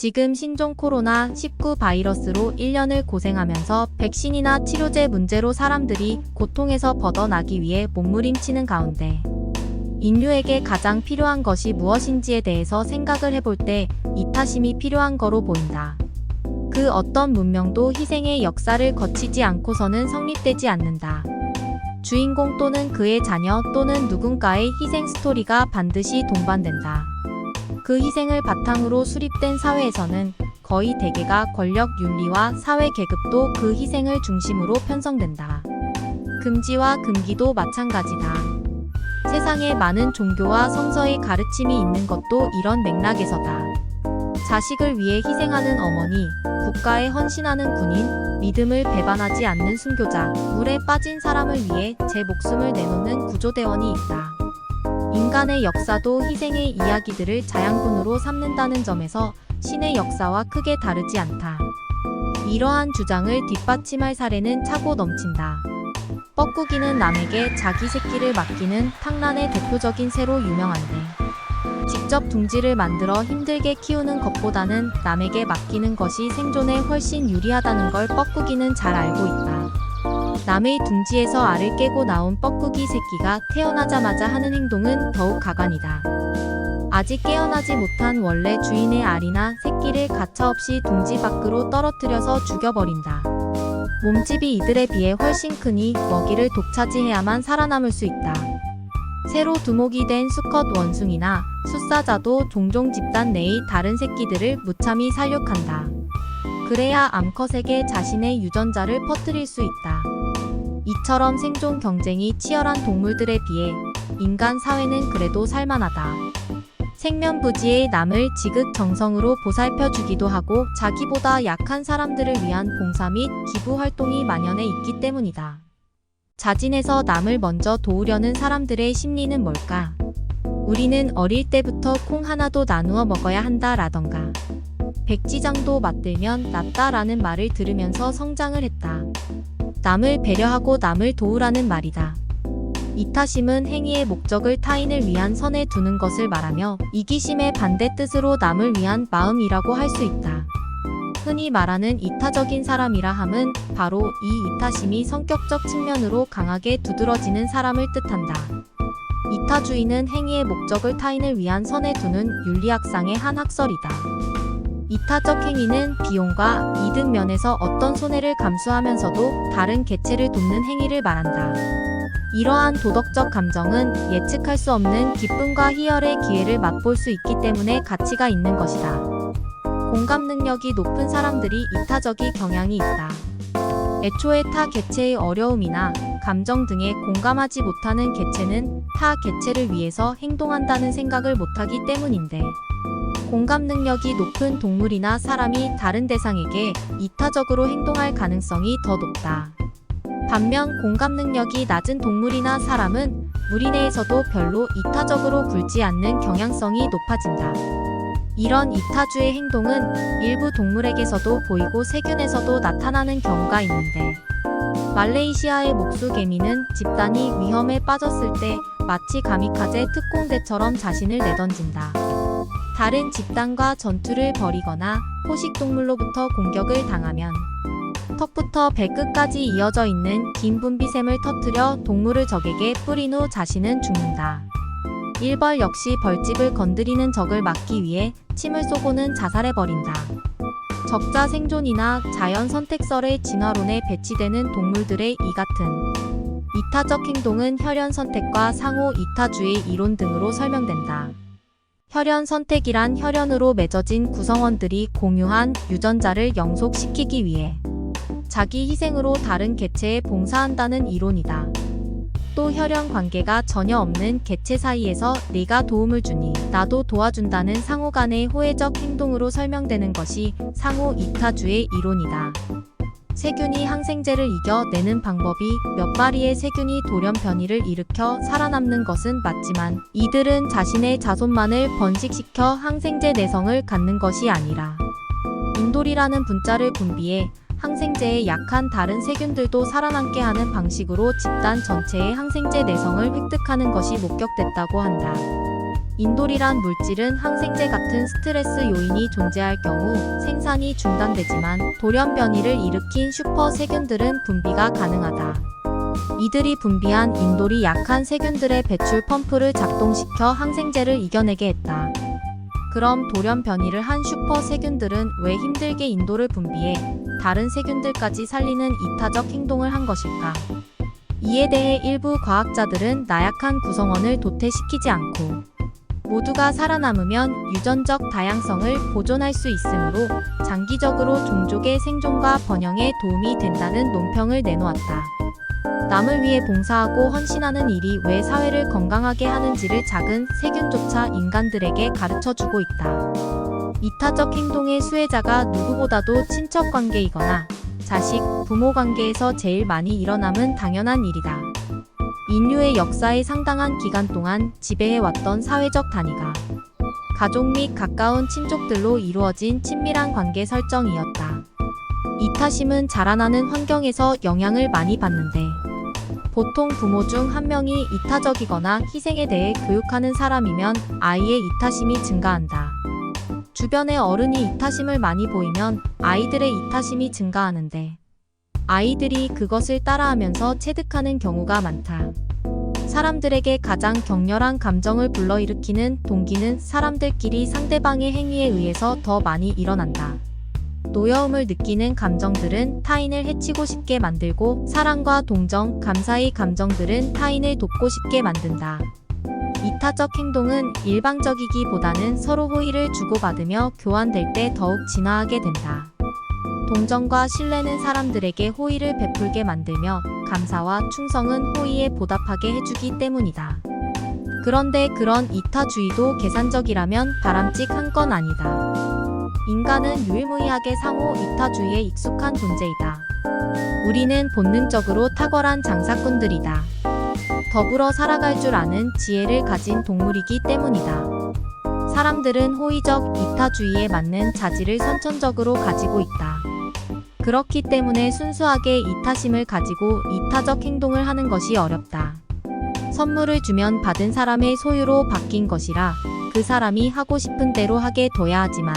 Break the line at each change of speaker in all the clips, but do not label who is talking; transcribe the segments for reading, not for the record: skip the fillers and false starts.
지금 신종 코로나19 바이러스로 1년을 고생하면서 백신이나 치료제 문제로 사람들이 고통에서 벗어나기 위해 몸부림치는 가운데 인류에게 가장 필요한 것이 무엇인지에 대해서 생각을 해볼 때 이타심이 필요한 거로 보인다. 그 어떤 문명도 희생의 역사를 거치지 않고서는 성립되지 않는다. 주인공 또는 그의 자녀 또는 누군가의 희생 스토리가 반드시 동반된다. 그 희생을 바탕으로 수립된 사회에서는 거의 대개가 권력 윤리와 사회 계급도 그 희생을 중심으로 편성된다. 금지와 금기도 마찬가지다. 세상에 많은 종교와 성서의 가르침이 있는 것도 이런 맥락에서다. 자식을 위해 희생하는 어머니, 국가에 헌신하는 군인, 믿음을 배반하지 않는 순교자, 물에 빠진 사람을 위해 제 목숨을 내놓는 구조대원이 있다. 인간의 역사도 희생의 이야기들을 자양분으로 삼는다는 점에서 신의 역사와 크게 다르지 않다. 이러한 주장을 뒷받침할 사례는 차고 넘친다. 뻐꾸기는 남에게 자기 새끼를 맡기는 탕란의 대표적인 새로 유명한데, 직접 둥지를 만들어 힘들게 키우는 것보다는 남에게 맡기는 것이 생존에 훨씬 유리하다는 걸 뻐꾸기는 잘 알고 있다. 남의 둥지에서 알을 깨고 나온 뻐꾸기 새끼가 태어나자마자 하는 행동은 더욱 가관이다. 아직 깨어나지 못한 원래 주인의 알이나 새끼를 가차없이 둥지 밖으로 떨어뜨려서 죽여버린다. 몸집이 이들에 비해 훨씬 크니 먹이를 독차지해야만 살아남을 수 있다. 새로 두목이 된 수컷 원숭이나 숫사자도 종종 집단 내의 다른 새끼들을 무참히 살육한다. 그래야 암컷에게 자신의 유전자를 퍼뜨릴 수 있다. 이처럼 생존 경쟁이 치열한 동물들에 비해 인간 사회는 그래도 살만하다. 생면부지의 남을 지극정성으로 보살펴 주기도 하고 자기보다 약한 사람들을 위한 봉사 및 기부 활동이 만연해 있기 때문이다. 자진해서 남을 먼저 도우려는 사람들의 심리는 뭘까? 우리는 어릴 때부터 콩 하나도 나누어 먹어야 한다 라던가 백지장도 맞들면 낫다 라는 말을 들으면서 성장을 했다. 남을 배려하고 남을 도우라는 말이다. 이타심은 행위의 목적을 타인을 위한 선에 두는 것을 말하며 이기심의 반대뜻으로 남을 위한 마음이라고 할 수 있다. 흔히 말하는 이타적인 사람이라 함은 바로 이 이타심이 성격적 측면으로 강하게 두드러지는 사람을 뜻한다. 이타주의는 행위의 목적을 타인을 위한 선에 두는 윤리학상의 한 학설이다. 이타적 행위는 비용과 이득 면에서 어떤 손해를 감수하면서도 다른 개체를 돕는 행위를 말한다. 이러한 도덕적 감정은 예측할 수 없는 기쁨과 희열의 기회를 맛볼 수 있기 때문에 가치가 있는 것이다. 공감 능력이 높은 사람들이 이타적인 경향이 있다. 애초에 타 개체의 어려움이나 감정 등에 공감하지 못하는 개체는 타 개체를 위해서 행동한다는 생각을 못하기 때문인데, 공감 능력이 높은 동물이나 사람이 다른 대상에게 이타적으로 행동할 가능성이 더 높다. 반면 공감 능력이 낮은 동물이나 사람은 무리 내에서도 별로 이타적으로 굴지 않는 경향성이 높아진다. 이런 이타주의 행동은 일부 동물에게서도 보이고 세균에서도 나타나는 경우가 있는데, 말레이시아의 목수개미는 집단이 위험에 빠졌을 때 마치 가미카제 특공대처럼 자신을 내던진다. 다른 집단과 전투를 벌이거나 포식동물로부터 공격을 당하면 턱부터 배끝까지 이어져 있는 긴 분비샘을 터뜨려 동물을 적에게 뿌린 후 자신은 죽는다. 일벌 역시 벌집을 건드리는 적을 막기 위해 침을 쏘고는 자살해버린다. 적자 생존이나 자연 선택설의 진화론에 배치되는 동물들의 이 같은 이타적 행동은 혈연 선택과 상호 이타주의 이론 등으로 설명된다. 혈연 선택이란 혈연으로 맺어진 구성원들이 공유한 유전자를 영속시키기 위해 자기 희생으로 다른 개체에 봉사한다는 이론이다. 또 혈연 관계가 전혀 없는 개체 사이에서 네가 도움을 주니 나도 도와준다는 상호 간의 호혜적 행동으로 설명되는 것이 상호 이타주의 이론이다. 세균이 항생제를 이겨내는 방법이 몇 마리의 세균이 돌연 변이를 일으켜 살아남는 것은 맞지만 이들은 자신의 자손만을 번식시켜 항생제 내성을 갖는 것이 아니라 인돌이라는 분자를 분비해 항생제에 약한 다른 세균들도 살아남게 하는 방식으로 집단 전체의 항생제 내성을 획득하는 것이 목격됐다고 한다. 인돌이란 물질은 항생제 같은 스트레스 요인이 존재할 경우 생산이 중단되지만 돌연 변이를 일으킨 슈퍼 세균들은 분비가 가능하다. 이들이 분비한 인돌이 약한 세균들의 배출 펌프를 작동시켜 항생제를 이겨내게 했다. 그럼 돌연 변이를 한 슈퍼 세균들은 왜 힘들게 인돌을 분비해 다른 세균들까지 살리는 이타적 행동을 한 것일까? 이에 대해 일부 과학자들은 나약한 구성원을 도태시키지 않고 모두가 살아남으면 유전적 다양성을 보존할 수 있으므로 장기적으로 종족의 생존과 번영에 도움이 된다는 논평을 내놓았다. 남을 위해 봉사하고 헌신하는 일이 왜 사회를 건강하게 하는지를 작은 세균조차 인간들에게 가르쳐주고 있다. 이타적 행동의 수혜자가 누구보다도 친척 관계이거나 자식, 부모 관계에서 제일 많이 일어남은 당연한 일이다. 인류의 역사의 상당한 기간 동안 지배해왔던 사회적 단위가 가족 및 가까운 친족들로 이루어진 친밀한 관계 설정이었다. 이타심은 자라나는 환경에서 영향을 많이 받는데 보통 부모 중 한 명이 이타적이거나 희생에 대해 교육하는 사람이면 아이의 이타심이 증가한다. 주변의 어른이 이타심을 많이 보이면 아이들의 이타심이 증가하는데 아이들이 그것을 따라하면서 체득하는 경우가 많다. 사람들에게 가장 격렬한 감정을 불러일으키는 동기는 사람들끼리 상대방의 행위에 의해서 더 많이 일어난다. 노여움을 느끼는 감정들은 타인을 해치고 싶게 만들고 사랑과 동정, 감사의 감정들은 타인을 돕고 싶게 만든다. 이타적 행동은 일방적이기보다는 서로 호의를 주고받으며 교환될 때 더욱 진화하게 된다. 동정과 신뢰는 사람들에게 호의를 베풀게 만들며 감사와 충성은 호의에 보답하게 해주기 때문이다. 그런데 그런 이타주의도 계산적이라면 바람직한 건 아니다. 인간은 유일무이하게 상호 이타주의에 익숙한 존재이다. 우리는 본능적으로 탁월한 장사꾼들이다. 더불어 살아갈 줄 아는 지혜를 가진 동물이기 때문이다. 사람들은 호의적 이타주의에 맞는 자질을 선천적으로 가지고 있다. 그렇기 때문에 순수하게 이타심을 가지고 이타적 행동을 하는 것이 어렵다. 선물을 주면 받은 사람의 소유로 바뀐 것이라 그 사람이 하고 싶은 대로 하게 둬야 하지만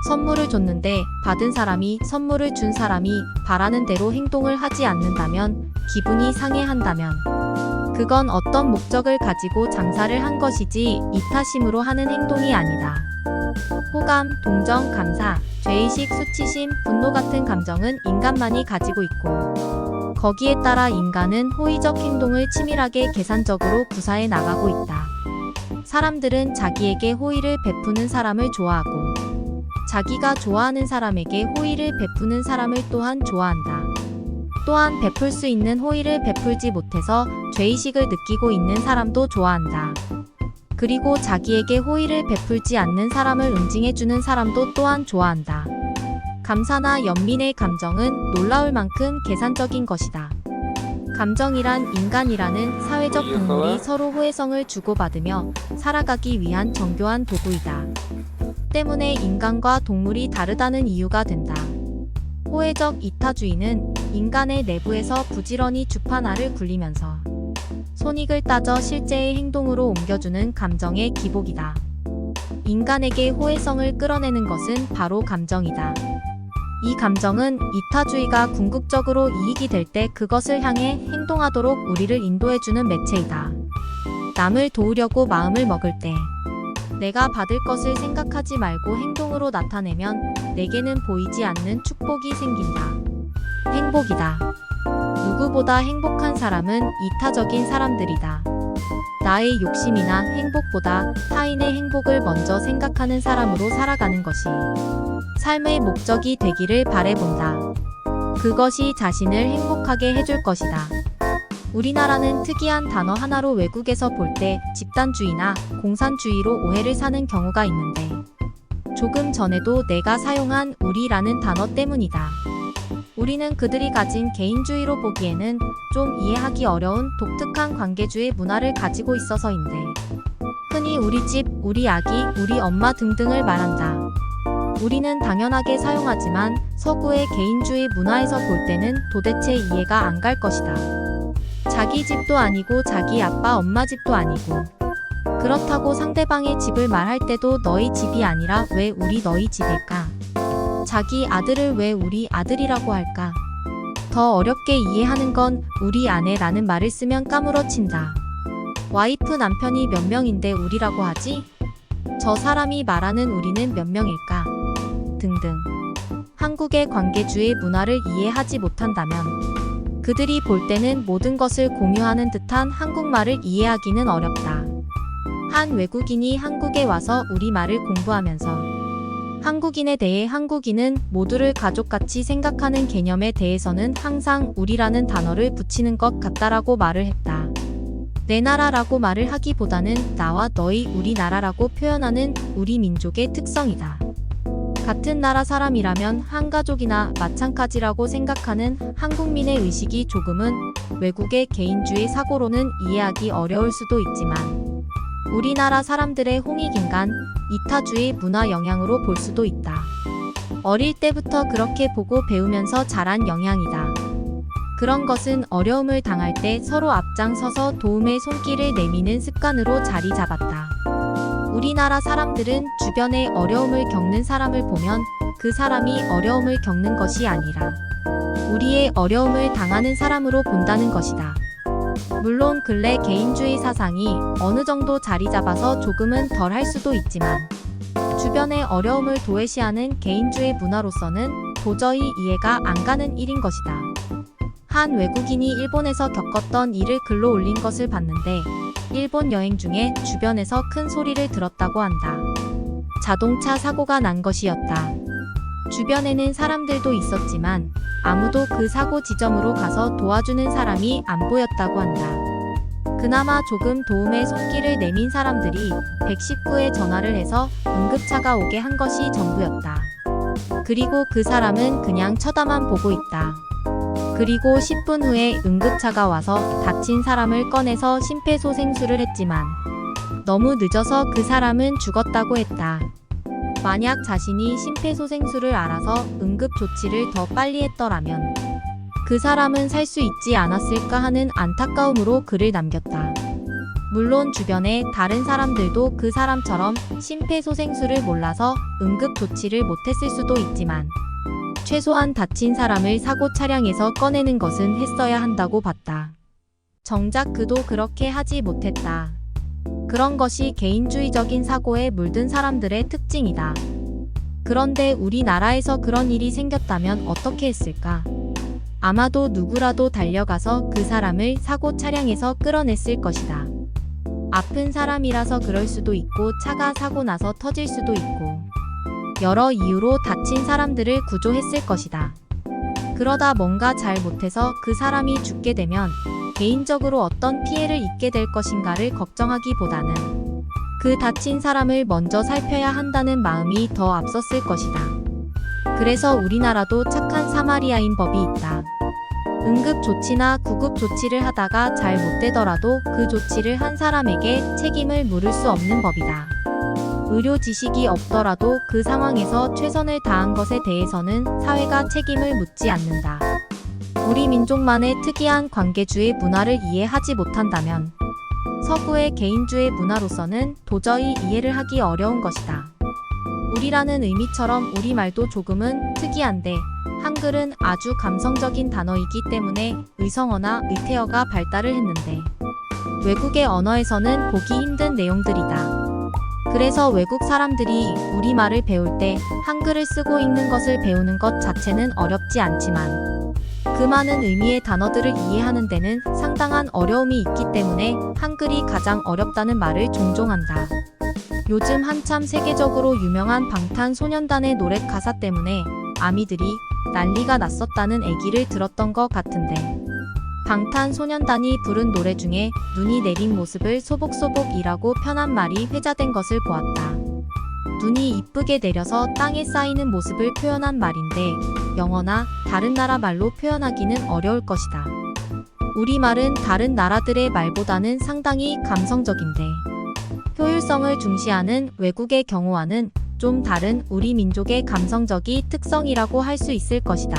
선물을 줬는데 받은 사람이 선물을 준 사람이 바라는 대로 행동을 하지 않는다면 기분이 상해한다면 그건 어떤 목적을 가지고 장사를 한 것이지 이타심으로 하는 행동이 아니다. 호감, 동정, 감사, 죄의식, 수치심, 분노 같은 감정은 인간만이 가지고 있고 거기에 따라 인간은 호의적 행동을 치밀하게 계산적으로 구사해 나가고 있다. 사람들은 자기에게 호의를 베푸는 사람을 좋아하고 자기가 좋아하는 사람에게 호의를 베푸는 사람을 또한 좋아한다. 또한 베풀 수 있는 호의를 베풀지 못해서 죄의식을 느끼고 있는 사람도 좋아한다. 그리고 자기에게 호의를 베풀지 않는 사람을 응징해주는 사람도 또한 좋아한다. 감사나 연민의 감정은 놀라울 만큼 계산적인 것이다. 감정이란 인간이라는 사회적 동물이 서로 호혜성을 주고받으며 살아가기 위한 정교한 도구이다. 때문에 인간과 동물이 다르다는 이유가 된다. 호혜적 이타주의는 인간의 내부에서 부지런히 주판알을 굴리면서 손익을 따져 실제의 행동으로 옮겨주는 감정의 기복이다. 인간에게 호혜성을 끌어내는 것은 바로 감정이다. 이 감정은 이타주의가 궁극적으로 이익이 될 때 그것을 향해 행동하도록 우리를 인도해주는 매체이다. 남을 도우려고 마음을 먹을 때 내가 받을 것을 생각하지 말고 행동으로 나타내면 내게는 보이지 않는 축복이 생긴다. 행복이다. 누구보다 행복한 사람은 이타적인 사람들이다. 나의 욕심이나 행복보다 타인의 행복을 먼저 생각하는 사람으로 살아가는 것이 삶의 목적이 되기를 바라본다. 그것이 자신을 행복하게 해줄 것이다. 우리나라는 특이한 단어 하나로 외국에서 볼 때 집단주의나 공산주의로 오해를 사는 경우가 있는데 조금 전에도 내가 사용한 우리라는 단어 때문이다. 우리는 그들이 가진 개인주의로 보기에는 좀 이해하기 어려운 독특한 관계주의 문화를 가지고 있어서인데 흔히 우리 집, 우리 아기, 우리 엄마 등등을 말한다. 우리는 당연하게 사용하지만 서구의 개인주의 문화에서 볼 때는 도대체 이해가 안 갈 것이다. 자기 집도 아니고 자기 아빠 엄마 집도 아니고 그렇다고 상대방의 집을 말할 때도 너희 집이 아니라 왜 우리 너희 집일까? 자기 아들을 왜 우리 아들이라고 할까? 더 어렵게 이해하는 건 우리 아내라는 말을 쓰면 까무러친다. 와이프 남편이 몇 명인데 우리라고 하지? 저 사람이 말하는 우리는 몇 명일까? 등등. 한국의 관계주의 문화를 이해하지 못한다면 그들이 볼 때는 모든 것을 공유하는 듯한 한국말을 이해하기는 어렵다. 한 외국인이 한국에 와서 우리말을 공부하면서 한국인에 대해 한국인은 모두를 가족같이 생각하는 개념에 대해서는 항상 우리라는 단어를 붙이는 것 같다라고 말을 했다. 내 나라라고 말을 하기보다는 나와 너희 우리나라라고 표현하는 우리 민족의 특성이다. 같은 나라 사람이라면 한 가족이나 마찬가지라고 생각하는 한국민의 의식이 조금은 외국의 개인주의 사고로는 이해하기 어려울 수도 있지만 우리나라 사람들의 홍익인간, 이타주의 문화 영향으로 볼 수도 있다. 어릴 때부터 그렇게 보고 배우면서 자란 영향이다. 그런 것은 어려움을 당할 때 서로 앞장서서 도움의 손길을 내미는 습관으로 자리 잡았다. 우리나라 사람들은 주변에 어려움을 겪는 사람을 보면 그 사람이 어려움을 겪는 것이 아니라 우리의 어려움을 당하는 사람으로 본다는 것이다. 물론 근래 개인주의 사상이 어느 정도 자리 잡아서 조금은 덜 할 수도 있지만 주변의 어려움을 도외시하는 개인주의 문화로서는 도저히 이해가 안 가는 일인 것이다. 한 외국인이 일본에서 겪었던 일을 글로 올린 것을 봤는데 일본 여행 중에 주변에서 큰 소리를 들었다고 한다. 자동차 사고가 난 것이었다. 주변에는 사람들도 있었지만 아무도 그 사고 지점으로 가서 도와주는 사람이 안 보였다고 한다. 그나마 조금 도움의 손길을 내민 사람들이 119에 전화를 해서 응급차가 오게 한 것이 전부였다. 그리고 그 사람은 그냥 쳐다만 보고 있다. 그리고 10분 후에 응급차가 와서 다친 사람을 꺼내서 심폐소생술을 했지만 너무 늦어서 그 사람은 죽었다고 했다. 만약 자신이 심폐소생술을 알아서 응급조치를 더 빨리 했더라면 그 사람은 살 수 있지 않았을까 하는 안타까움으로 글을 남겼다. 물론 주변에 다른 사람들도 그 사람처럼 심폐소생술을 몰라서 응급조치를 못했을 수도 있지만 최소한 다친 사람을 사고 차량에서 꺼내는 것은 했어야 한다고 봤다. 정작 그도 그렇게 하지 못했다. 그런 것이 개인주의적인 사고에 물든 사람들의 특징이다. 그런데 우리나라에서 그런 일이 생겼다면 어떻게 했을까? 아마도 누구라도 달려가서 그 사람을 사고 차량에서 끌어냈을 것이다. 아픈 사람이라서 그럴 수도 있고 차가 사고 나서 터질 수도 있고 여러 이유로 다친 사람들을 구조했을 것이다. 그러다 뭔가 잘 못해서 그 사람이 죽게 되면 개인적으로 어떤 피해를 입게 될 것인가를 걱정하기보다는 그 다친 사람을 먼저 살펴야 한다는 마음이 더 앞섰을 것이다. 그래서 우리나라도 착한 사마리아인 법이 있다. 응급조치나 구급조치를 하다가 잘 못되더라도 그 조치를 한 사람에게 책임을 물을 수 없는 법이다. 의료 지식이 없더라도 그 상황에서 최선을 다한 것에 대해서는 사회가 책임을 묻지 않는다. 우리 민족만의 특이한 관계주의 문화를 이해하지 못한다면 서구의 개인주의 문화로서는 도저히 이해를 하기 어려운 것이다. 우리라는 의미처럼 우리말도 조금은 특이한데 한글은 아주 감성적인 단어이기 때문에 의성어나 의태어가 발달을 했는데 외국의 언어에서는 보기 힘든 내용들이다. 그래서 외국 사람들이 우리말을 배울 때 한글을 쓰고 읽는 것을 배우는 것 자체는 어렵지 않지만 그 많은 의미의 단어들을 이해하는 데는 상당한 어려움이 있기 때문에 한글이 가장 어렵다는 말을 종종 한다. 요즘 한참 세계적으로 유명한 방탄소년단의 노래 가사 때문에 아미들이 난리가 났었다는 얘기를 들었던 것 같은데 방탄소년단이 부른 노래 중에 눈이 내린 모습을 소복소복이라고 편한 말이 회자된 것을 보았다. 눈이 이쁘게 내려서 땅에 쌓이는 모습을 표현한 말인데 영어나 다른 나라 말로 표현하기는 어려울 것이다. 우리말은 다른 나라들의 말보다는 상당히 감성적인데 효율성을 중시하는 외국의 경우와는 좀 다른 우리 민족의 감성적인 특성이라고 할 수 있을 것이다.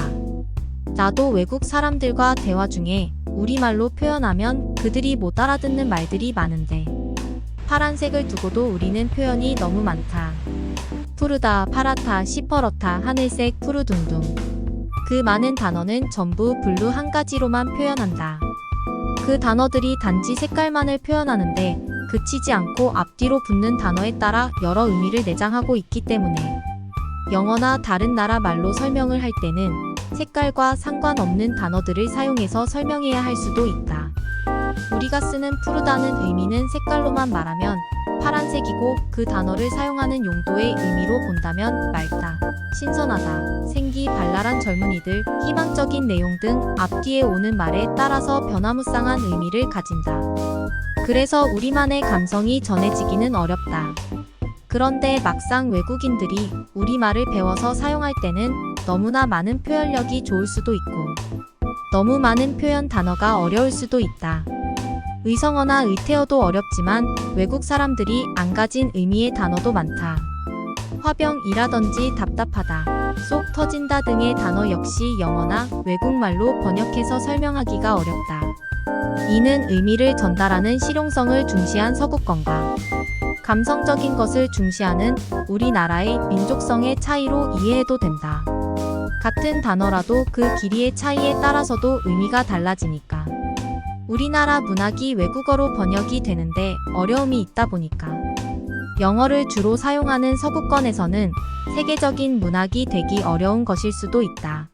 나도 외국 사람들과 대화 중에 우리말로 표현하면 그들이 못 알아듣는 말들이 많은데 파란색을 두고도 우리는 표현이 너무 많다. 푸르다, 파랗다, 시퍼렇다, 하늘색, 푸르둥둥. 그 많은 단어는 전부 블루 한 가지로만 표현한다. 그 단어들이 단지 색깔만을 표현하는데 그치지 않고 앞뒤로 붙는 단어에 따라 여러 의미를 내장하고 있기 때문에 영어나 다른 나라 말로 설명을 할 때는 색깔과 상관없는 단어들을 사용해서 설명해야 할 수도 있다. 우리가 쓰는 푸르다는 의미는 색깔로만 말하면 파란색이고 그 단어를 사용하는 용도의 의미로 본다면 맑다, 신선하다, 생기 발랄한 젊은이들, 희망적인 내용 등 앞뒤에 오는 말에 따라서 변화무쌍한 의미를 가진다. 그래서 우리만의 감성이 전해지기는 어렵다. 그런데 막상 외국인들이 우리말을 배워서 사용할 때는 너무나 많은 표현력이 좋을 수도 있고 너무 많은 표현 단어가 어려울 수도 있다. 의성어나 의태어도 어렵지만 외국 사람들이 안 가진 의미의 단어도 많다. 화병이라든지 답답하다, 속 터진다 등의 단어 역시 영어나 외국말로 번역해서 설명하기가 어렵다. 이는 의미를 전달하는 실용성을 중시한 서구권과 감성적인 것을 중시하는 우리나라의 민족성의 차이로 이해해도 된다. 같은 단어라도 그 길이의 차이에 따라서도 의미가 달라지니까. 우리나라 문학이 외국어로 번역이 되는데 어려움이 있다 보니까 영어를 주로 사용하는 서구권에서는 세계적인 문학이 되기 어려운 것일 수도 있다.